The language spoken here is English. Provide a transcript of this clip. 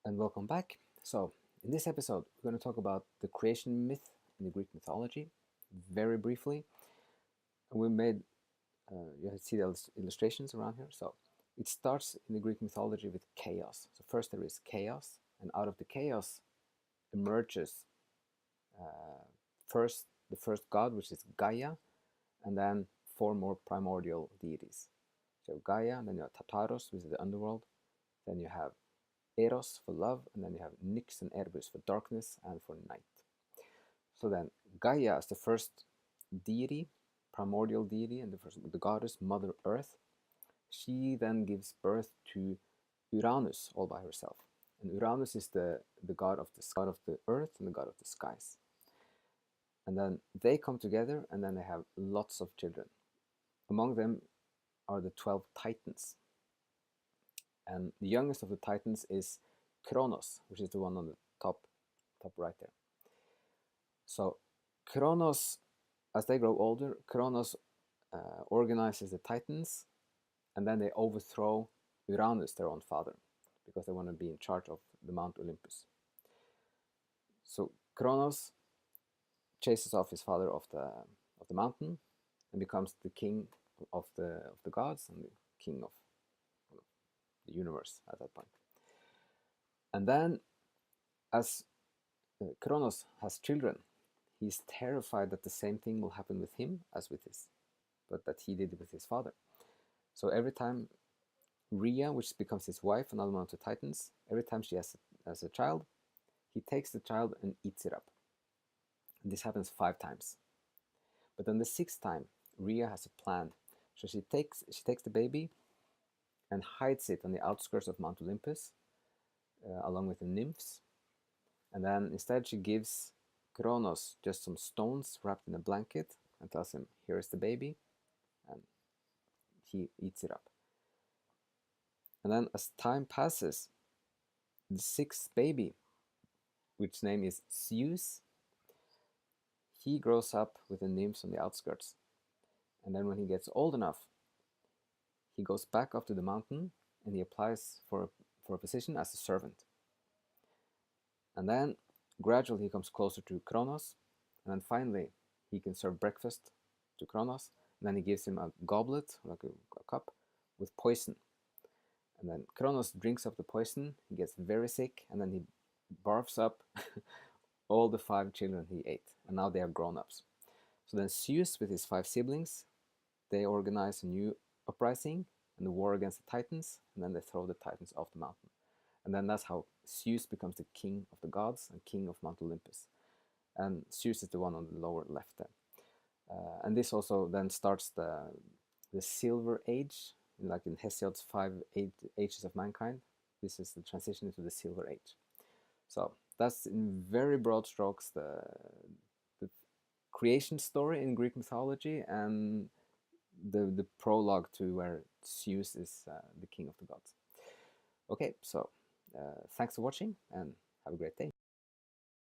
and welcome back. So, in this episode, we're going to talk about the creation myth in the Greek mythology, very briefly. And we made, you see the illustrations around here. So, it starts in the Greek mythology with chaos. So, first there is chaos, and out of the chaos emerges the first god, which is Gaia, and then four more primordial deities. So, Gaia, then you have Tartaros, which is the underworld, then you have Eros for love, and then you have Nyx and Erebus for darkness and for night. So then Gaia is the first deity, primordial deity, and the goddess, Mother Earth. She then gives birth to Uranus all by herself. And Uranus is the god of the earth and the god of the skies. And then they come together and then they have lots of children. Among them are the 12 Titans. And the youngest of the Titans is Cronos, which is the one on the top right there. So Cronos, as they grow older, Cronos organizes the Titans, and then they overthrow Uranus, their own father, because they want to be in charge of the Mount Olympus. So Cronos chases off his father of the mountain and becomes the king of the gods and the king of the universe at that point. And then, as Cronos has children, he's terrified that the same thing will happen with him as with but that he did with his father. So every time Rhea, which becomes his wife, another one of the Titans, every time she has a child, he takes the child and eats it up. And this happens 5 times. But then the 6th time, Rhea has a plan. So she takes the baby and hides it on the outskirts of Mount Olympus, along with the nymphs. And then instead she gives Cronos just some stones wrapped in a blanket and tells him, "Here is the baby," and he eats it up. And then as time passes, the 6th baby, which name is Zeus, he grows up with the nymphs on the outskirts. And then when he gets old enough, he goes back up to the mountain and he applies for a position as a servant. And then gradually he comes closer to Cronos, and then finally he can serve breakfast to Cronos, and then he gives him a goblet, like a cup, with poison. And then Cronos drinks up the poison, he gets very sick, and then he barfs up all the 5 children he ate, and now they are grown-ups. So then Zeus, with his 5 siblings, they organize a new uprising and the war against the Titans, and then they throw the Titans off the mountain. And then that's how Zeus becomes the king of the gods and king of Mount Olympus. And Zeus is the one on the lower left there. And this also then starts the Silver Age, like in Hesiod's 5 ages of mankind. This is the transition into the Silver Age. So that's in very broad strokes the creation story in Greek mythology and the prologue to where Zeus is the king of the gods. Okay, so thanks for watching and have a great day.